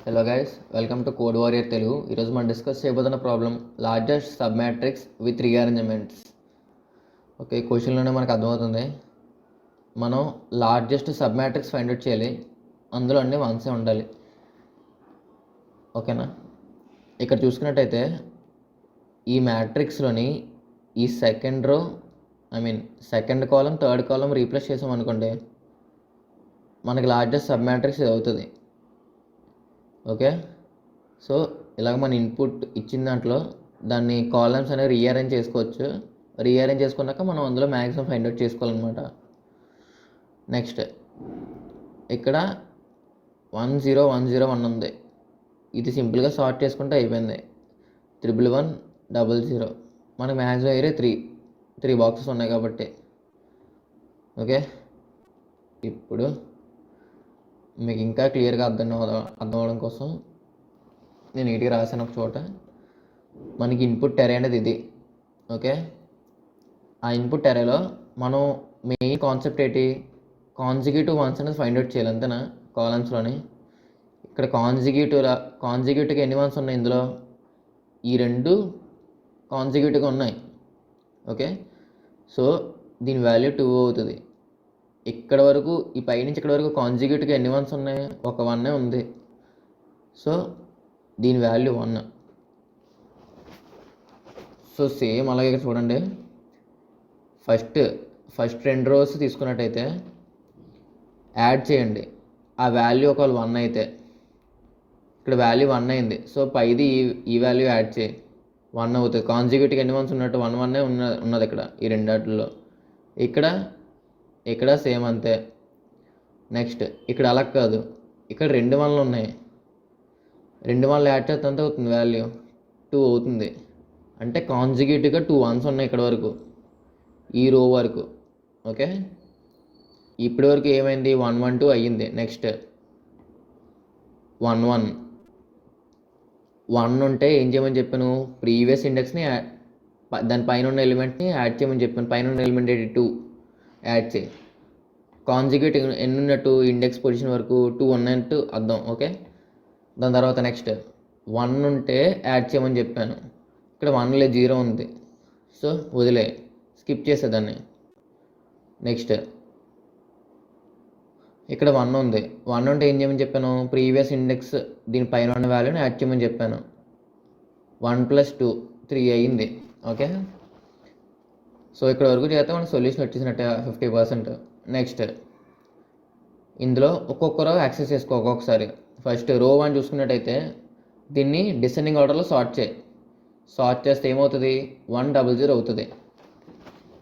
Hello guys, welcome to code warrior Telugu. ఈరోజు మనం discuss చేయబోతున్న problem largest sub matrix with rearrangements. Okay, క్వశ్చన్లోనే మనకు అర్థమవుతుంది. మనం largest sub matrix find out చేయాలి, అందులో అన్ని వన్సే ఉండాలి. ఓకేనా? ఇక్కడ చూసుకున్నట్టయితే ఈ మ్యాట్రిక్స్లోని ఈ సెకండ్ కాలం థర్డ్ కాలం రీప్లేస్ చేసామనుకోండి, మనకి లార్జెస్ట్ సబ్ మ్యాట్రిక్స్ ఇది అవుతుంది. ఓకే, సో ఇలాగ మన ఇన్పుట్ ఇచ్చిన దాంట్లో దాన్ని కాలమ్స్ అనేవి రీఅరేంజ్ చేసుకోవచ్చు. రీఅరేంజ్ చేసుకున్నాక మనం అందులో మ్యాక్సిమం ఫైండ్ అవుట్ చేసుకోవాలన్నమాట. నెక్స్ట్ ఇక్కడ 10101 ఉంది. ఇది సింపుల్గా సార్ట్ చేసుకుంటే అయిపోయింది. 11100 మనకు మ్యాక్సిమం ఏరియా త్రీ బాక్సెస్ ఉన్నాయి కాబట్టి. ఓకే, ఇప్పుడు మీకు ఇంకా క్లియర్గా అర్థం అవ్వడం కోసం నేను నీట్గా రాశాను ఒక చోట. మనకి ఇన్పుట్ అరే అనేది ఇది. ఓకే, ఆ ఇన్పుట్ అరేలో మనం మెయిన్ కాన్సెప్ట్ ఏంటి, కాన్జిక్యూటివ్ వన్స్ అనేది ఫైండ్ అవుట్ చేయాలి, అంతేనా? కాలమ్స్లోని ఇక్కడ కాన్జిక్యూటివ్గా ఎన్ని వన్స్ ఉన్నాయి ఇందులో? ఈ రెండు కాన్జిక్యూటివ్గా ఉన్నాయి. ఓకే, సో దీని వాల్యూ 2 అవుతుంది. ఇక్కడ వరకు ఈ పై నుంచి ఇక్కడ వరకు కాన్జిక్యూటివ్గా ఎన్ని వన్స్ ఉన్నాయి? ఒక 1 ఉంది. సో దీని వాల్యూ 1. సో సేమ్ అలాగే చూడండి, ఫస్ట్ 2 రోస్ తీసుకున్నట్టయితే యాడ్ చేయండి. ఆ వాల్యూ ఒకవేళ 1 అయితే ఇక్కడ వాల్యూ 1 అయింది. సో పైది ఈ వాల్యూ యాడ్ చేయి, 1 అవుతుంది. కాన్జిక్యూటివ్గా ఎన్ని వన్స్ ఉన్నట్టు 1 ఉన్నది ఇక్కడ ఈ రెండాటిలో. ఇక్కడ సేమ్ అంతే. నెక్స్ట్ ఇక్కడ అలా కాదు, ఇక్కడ 2 1లు ఉన్నాయి. 2 1లు యాడ్ చేస్తే ఎంత అవుతుంది? వాల్యూ 2 అవుతుంది. అంటే కాన్జిక్యూటివ్గా 2 1s ఉన్నాయి ఇక్కడ వరకు, ఈ రో వరకు. ఓకే, ఇప్పటి వరకు ఏమైంది? 1 1 2 అయ్యింది. నెక్స్ట్ 1 1 ఉంటే ఏం చేయమని చెప్పాను? ప్రీవియస్ ఇండెక్స్ని దాని పైన ఉన్న ఎలిమెంట్ని యాడ్ చేయమని చెప్పాను. పైన ఉన్న ఎలిమెంట్ 2 యాడ్ చేయి. కాన్జిక్యూటివ్ ఎన్ని ఉన్నట్టు? ఇండెక్స్ పొజిషన్ వరకు 2 ఉన్నట్టు అర్థం. ఓకే, దాని తర్వాత నెక్స్ట్ 1 ఉంటే యాడ్ చేయమని చెప్పాను. ఇక్కడ 1 లేదు, 0 ఉంది. సో వదిలే, స్కిప్ చేసేదాన్ని. నెక్స్ట్ ఇక్కడ 1 ఉంది. 1 ఉంటే ఏం చేయమని చెప్పాను? ప్రీవియస్ ఇండెక్స్ దీని పైన ఉన్న వాల్యూని యాడ్ చేయమని చెప్పాను. 1 + 2 3 అయ్యింది. ఓకే, సో ఇక్కడ వరకు చేస్తే మనకు సొల్యూషన్ వచ్చేసినట్టే 50%. నెక్స్ట్ ఇందులో ఒక్కొక్క రో యాక్సెస్ చేసుకో ఒక్కొక్కసారి. ఫస్ట్ రో 1 చూసుకున్నట్టయితే దీన్ని డిసెండింగ్ ఆర్డర్లో సార్ట్ చేస్తే ఏమవుతుంది? 100 అవుతుంది.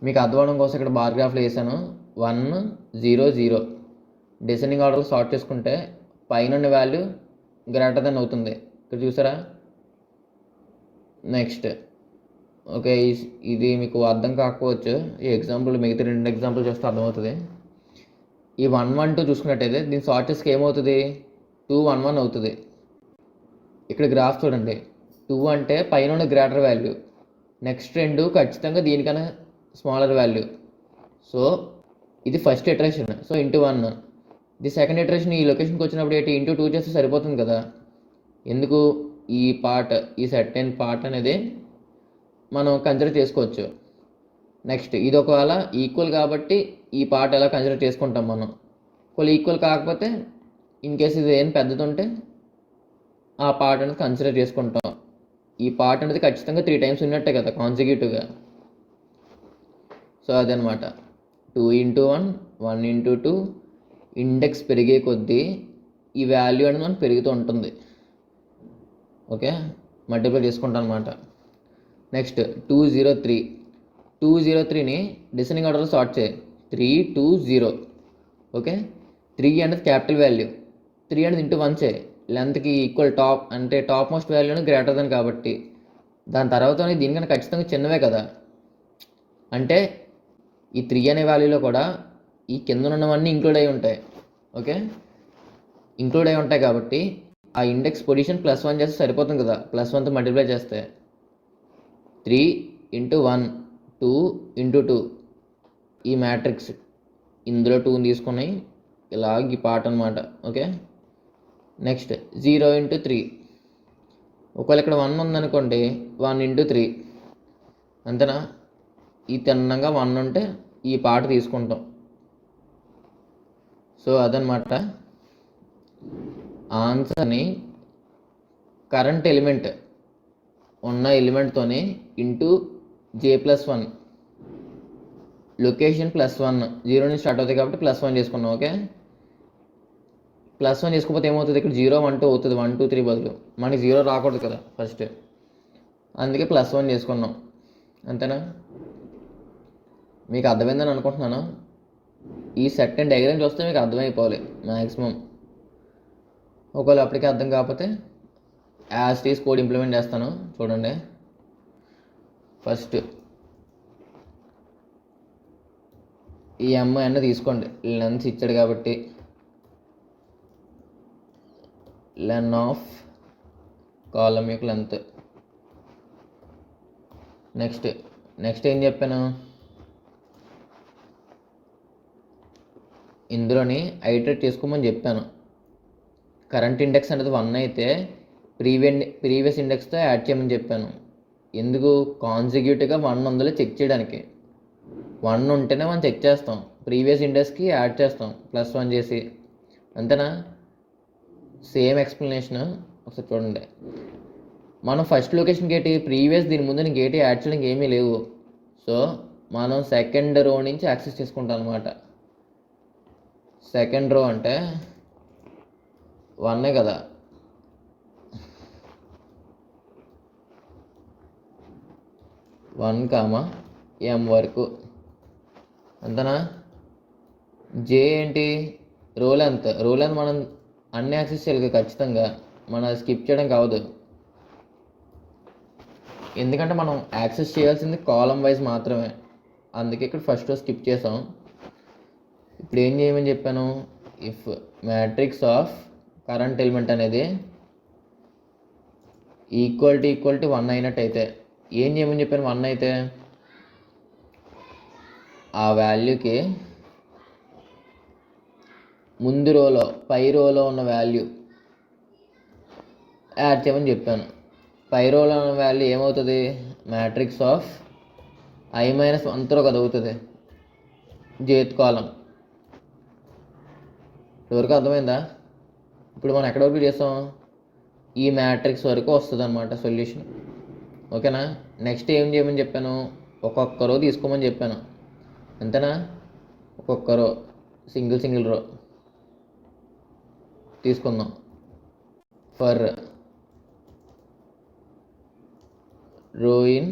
మీకు అర్థం అవడం కోసం ఇక్కడ బార్ గ్రాఫ్లో వేసాను. 100 డిసెండింగ్ ఆర్డర్లో సార్ట్ చేసుకుంటే పైన ఉన్న వాల్యూ గ్రేటర్ దెన్ అవుతుంది. ఇక్కడ చూసారా? నెక్స్ట్ ఓకే, ఇది మీకు అర్థం కాకపోవచ్చు. ఈ ఎగ్జాంపుల్ మిగతా 2 ఎగ్జాంపుల్ చూస్తే అర్థమవుతుంది. ఈ 1 1 2 చూసుకున్నట్టయితే దీని సార్ట్ చేస్తే ఏమవుతుంది? 2 1 1 అవుతుంది. ఇక్కడ గ్రాఫ్ చూడండి, 2 అంటే పైన ఉన్న గ్రేటర్ వాల్యూ, నెక్స్ట్ 2 ఖచ్చితంగా దీనికన్నా స్మాలర్ వాల్యూ. సో ఇది ఫస్ట్ ఇటరేషన్. So into 1. ఇది సెకండ్ ఇటరేషన్. ఈ లొకేషన్కి వచ్చినప్పుడు ఏంటి? ఇంటూ 2 చేస్తే సరిపోతుంది కదా. ఎందుకు? ఈ సెర్టైన్ పార్ట్ అనేది మనం కన్సిడర్ చేసుకోవచ్చు. నెక్స్ట్ ఇది ఒకవేళ ఈక్వల్ కాబట్టి ఈ పార్ట్ ఎలా కన్సిడర్ చేసుకుంటాం మనం. ఒకవేళ ఈక్వల్ కాకపోతే, ఇన్ కేసు ఇది ఏం పెద్దదుంటే ఆ పార్ట్ అనేది కన్సిడర్ చేసుకుంటాం. ఈ పార్ట్ అనేది ఖచ్చితంగా 3 టైమ్స్ ఉన్నట్టే కదా కాన్సిక్యూటివ్గా. సో అదనమాట. 2 × 1 1 × 2 ఇండెక్స్ పెరిగే కొద్దీ ఈ వాల్యూ అనేది మనకు పెరుగుతూ ఉంటుంది. ఓకే, మల్టిప్లై చేసుకుంటాం అనమాట. నెక్స్ట్ 203ని డిసెండింగ్ ఆర్డర్లో సార్ట్ చేయి. 3 2 0. ఓకే, 3 అనేది క్యాపిటల్ వాల్యూ, 3 అనేది ఇంటూ 1 చేయి. లెంత్కి ఈక్వల్ టాప్ అంటే టాప్ మోస్ట్ వాల్యూని గ్రేటర్ దెన్ కాబట్టి దాని తర్వాత దీనికన్నా ఖచ్చితంగా చిన్నవే కదా. అంటే ఈ 3 అనే వాల్యూలో కూడా ఈ కింద ఉన్నవన్నీ ఇంక్లూడ్ అయి ఉంటాయి. ఓకే, ఇంక్లూడ్ అయి ఉంటాయి కాబట్టి ఆ ఇండెక్స్ పొజిషన్ +1 చేస్తే సరిపోతుంది కదా. +1తో మల్టిప్లై చేస్తే 3 × 1 2 × 2 ఈ మ్యాట్రిక్స్ ఇందులో 2 తీసుకుని ఇలాగ ఈ పార్ట్ అనమాట. Okay, next 0 into 3. ఒకవేళ ఇక్కడ 1 ఉందనుకోండి, 1 ఇంటూ 3 అంతేనా. ఈ తిన్నంగా 1 ఉంటే ఈ పార్ట్ తీసుకుంటాం. సో అదనమాట ఆన్సర్ని కరెంట్ ఎలిమెంట్ ఉన్న ఎలిమెంట్తోనే ఇంటూ J+1 లొకేషన్ +1 0 నుంచి స్టార్ట్ అవుతాయి కాబట్టి +1 చేసుకున్నాం. ఓకే, +1 చేసుకోకపోతే ఏమవుతుంది, ఇక్కడ 0 1 2 అవుతుంది. 1 2 3 బదులు మనకి 0 రాకూడదు కదా ఫస్ట్, అందుకే +1 చేసుకున్నాం. అంతేనా. మీకు అర్థమైందని అనుకుంటున్నాను. ఈ సెట్ అండ్ డయాగ్రామ్ చూస్తే మీకు అర్థమైపోవాలి మ్యాక్సిమం. ఒకవేళ అప్పటికే అర్థం కాకపోతే యాజ్ టీస్ కోడ్ ఇంప్లిమెంట్ చేస్తాను చూడండి. ఫస్ట్ ఈ ఎంఐ తీసుకోండి, లెన్స్ ఇచ్చాడు కాబట్టి లెన్ ఆఫ్ కాలం యొక్క లెంత్. నెక్స్ట్ ఏం చెప్పాను, ఇందులోని ఐటరేట్ చేసుకోమని చెప్పాను. కరెంట్ ఇండెక్స్ అనేది 1 అయితే ప్రీవియస్ ఇండెక్స్తో యాడ్ చేయమని చెప్పాను. ఎందుకు, కాన్సిక్యూటివ్గా 1 ఉందో చెక్ చేయడానికి. 1 ఉంటేనే మనం చెక్ చేస్తాం, ప్రీవియస్ ఇండెక్స్కి యాడ్ చేస్తాం +1 చేసి. అంతేనా. సేమ్ ఎక్స్ప్లెనేషన్ ఒకసారి చూడండి. మనం ఫస్ట్ లొకేషన్కి ఏంటి ప్రీవియస్, దీని ముందు నీకు ఏంటి యాడ్ చేయడానికి ఏమీ లేవు. సో మనం సెకండ్ రో నుంచి యాక్సెస్ చేసుకుంటాం అనమాట. సెకండ్ రో అంటే 1 కదా, M వరకు. అంతేనా. జే ఏంటి, రోల్ లెంత్ మనం అన్ని యాక్సెస్ చేయాలి ఖచ్చితంగా, మనం స్కిప్ చేయడం కావద్దు. ఎందుకంటే మనం యాక్సెస్ చేయాల్సింది కాలం వైజ్ మాత్రమే, అందుకే ఇక్కడ ఫస్ట్ స్కిప్ చేసాం. ఇప్పుడు ఏం చేయమని చెప్పాను, if matrix of current element అనేది ఈక్వల్ టు 1 అయినట్టయితే ఏం చేయమని చెప్పాను. 1 అయితే ఆ వాల్యూకి ముందు రోలో పై రోలో ఉన్న వాల్యూ యాడ్ చేయమని చెప్పాను. పై రోలో ఉన్న వాల్యూ ఏమవుతుంది, మ్యాట్రిక్స్ ఆఫ్ I-1తో కదా అవుతుంది, జేత్ కాలం. ఎవరికి అర్థమైందా. ఇప్పుడు మనం ఎక్కడ వరకు చేస్తాం, ఈ మ్యాట్రిక్స్ వరకు వస్తుంది అనమాట సొల్యూషన్. ఓకేనా. నెక్స్ట్ ఏం చేయమని చెప్పాను, ఒక్కొక్క రో తీసుకోమని చెప్పాను. అంతేనా. ఒక్కొక్క రో సింగిల్ రో తీసుకుందాం. ఫర్ రో ఇన్,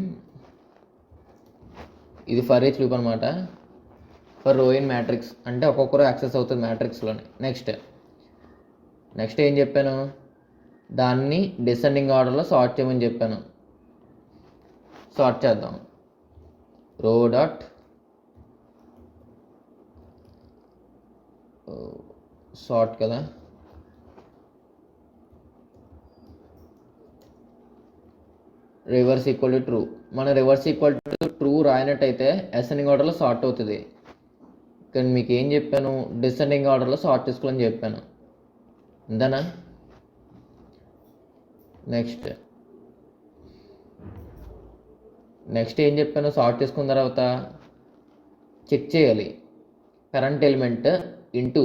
ఇది ఫర్ ఈచ్ లూప్ అనమాట. ఫర్ రో ఇన్ మ్యాట్రిక్స్ అంటే ఒక్కొక్కరు యాక్సెస్ అవుతుంది మ్యాట్రిక్స్లోని. నెక్స్ట్ ఏం చెప్పాను, దాన్ని డిసెండింగ్ ఆర్డర్లో సార్ట్ చేయమని చెప్పాను. సార్ట్ చేద్దాం. రో డాట్ సార్ట్ కదా, రివర్స్ ఈక్వల్ టు ట్రూ. మన రివర్స్ ఈక్వల్ టు ట్రూ రాయినట్టయితే అసెండింగ్ ఆర్డర్లో సార్ట్ అవుతుంది. కానీ మీకు ఏం చెప్పాను, డిసెండింగ్ ఆర్డర్లో సార్ట్ చేసుకోవాలని చెప్పాను. అంతేనా. నెక్స్ట్ ఏం చెప్పాను, సార్ట్ చేసుకున్న తర్వాత చెక్ చేయాలి. కరెంట్ ఎలిమెంట్ ఇంటూ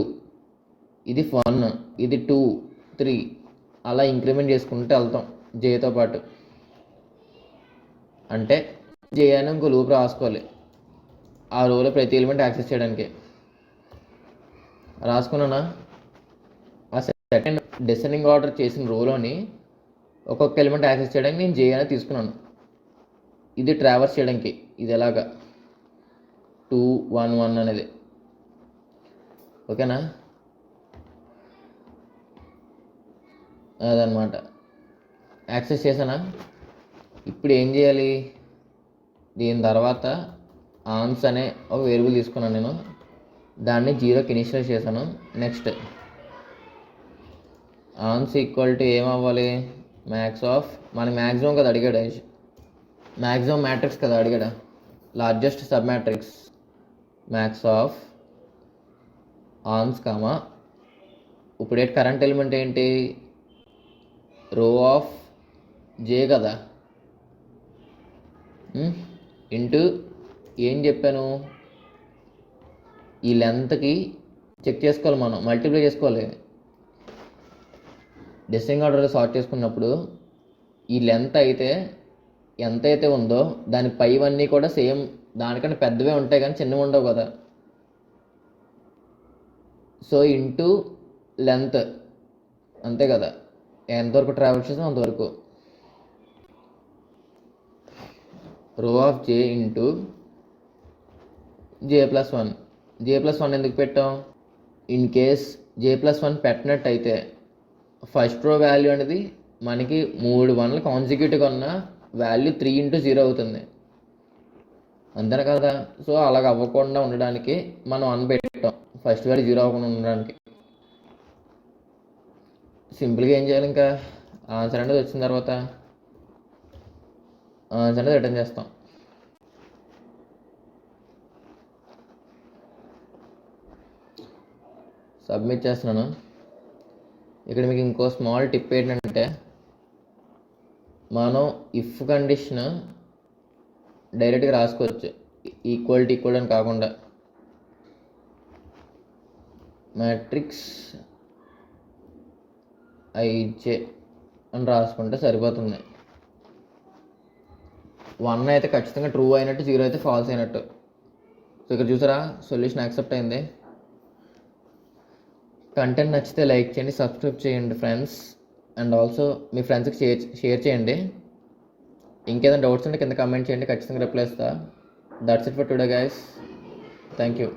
ఇది 1, ఇది 2, 3 అలా ఇంక్రిమెంట్ చేసుకుంటూ వెళ్తాం జేతో పాటు. అంటే జే అని ఇంకో లూప్ రాసుకోవాలి, ఆ రోలో ప్రతి ఎలిమెంట్ యాక్సెస్ చేయడానికి. రాసుకున్నానా. ఆ సెకండ్ డిసెండింగ్ ఆర్డర్ చేసిన రోలోని ఒక్కొక్క ఎలిమెంట్ యాక్సెస్ చేయడానికి నేను జే అనేది తీసుకున్నాను. ఇది ట్రావర్స్ చేయడానికి, ఇది ఎలాగా 2 1 1 అనేది. ఓకేనా. అదనమాట. యాక్సెస్ చేశానా. ఇప్పుడు ఏం చేయాలి, దీని తర్వాత ఆన్స్ అనే ఒక వేరియబుల్ తీసుకున్నాను నేను, దాన్ని 0కి ఇనిషియలైజ్ చేశాను. నెక్స్ట్ ఆన్స్ ఈక్వల్ టు ఏమవ్వాలి, మ్యాక్స్ ఆఫ్, మన మ్యాక్సిమం కదా అడిగాడు, మ్యాక్సిమం మ్యాట్రిక్స్ కదా అడిగాడు, largest sub matrix max of ans comma ఇప్పుడు కరెంట్ ఎలిమెంట్ ఏంటి, రో ఆఫ్ జే కదా, ఇంటూ ఏం చెప్పాను, ఈ లెంత్కి చెక్ చేసుకోవాలి, మనం మల్టిప్లై చేసుకోవాలి. డిసెండింగ్ ఆర్డర్లో సార్ట్ చేసుకున్నప్పుడు ఈ లెంత్ అయితే ఎంతైతే ఉందో దాని పైవన్నీ కూడా సేమ్ దానికంటే పెద్దవే ఉంటాయి కానీ చిన్నవి ఉండవు కదా. సో ఇంటూ లెంత్ అంతే కదా, ఎంతవరకు ట్రావెల్ చేసాం అంతవరకు. రో of J into J+1. J+1 ఎందుకు పెట్టాం, ఇన్ కేస్ J+1 పెట్టినట్టయితే ఫస్ట్ రో వాల్యూ అనేది మనకి 3 1లు కాన్సిక్యూటివ్గా ఉన్న వాల్యూ 3 × 0 అవుతుంది, అంతేనా కదా. సో అలాగ అవ్వకుండా ఉండడానికి మనం 1 పెట్టాం, ఫస్ట్ వాల్యూ 0 అవ్వకుండా ఉండడానికి. సింపుల్గా ఏం చేయాలి, ఇంకా ఆన్సర్ అనేది వచ్చిన తర్వాత ఆన్సర్ అనేది రిటర్న్ చేస్తాం. సబ్మిట్ చేస్తున్నాను. ఇక్కడ మీకు ఇంకో స్మాల్ టిప్ ఏంటంటే, మనం ఇఫ్ కండిషన్ డైరెక్ట్గా రాసుకోవచ్చు, ఈక్వల్ అని కాకుండా. మ్యాట్రిక్స్ ఐజే అని రాసుకుంటే సరిపోతుంది. 1 అయితే ఖచ్చితంగా ట్రూ అయినట్టు, 0 అయితే ఫాల్స్ అయినట్టు. సో ఇక్కడ చూసారా, సొల్యూషన్ యాక్సెప్ట్ అయింది. కంటెంట్ నచ్చితే లైక్ చేయండి, సబ్స్క్రైబ్ చేయండి ఫ్రెండ్స్, అండ్ ఆల్సో మీ ఫ్రెండ్స్కి షేర్ చేయండి. ఇంకేదైనా డౌట్స్ ఉంటే కింద కామెంట్ చేయండి, ఖచ్చితంగా రిప్లై ఇస్తా. That's it for today guys, thank you.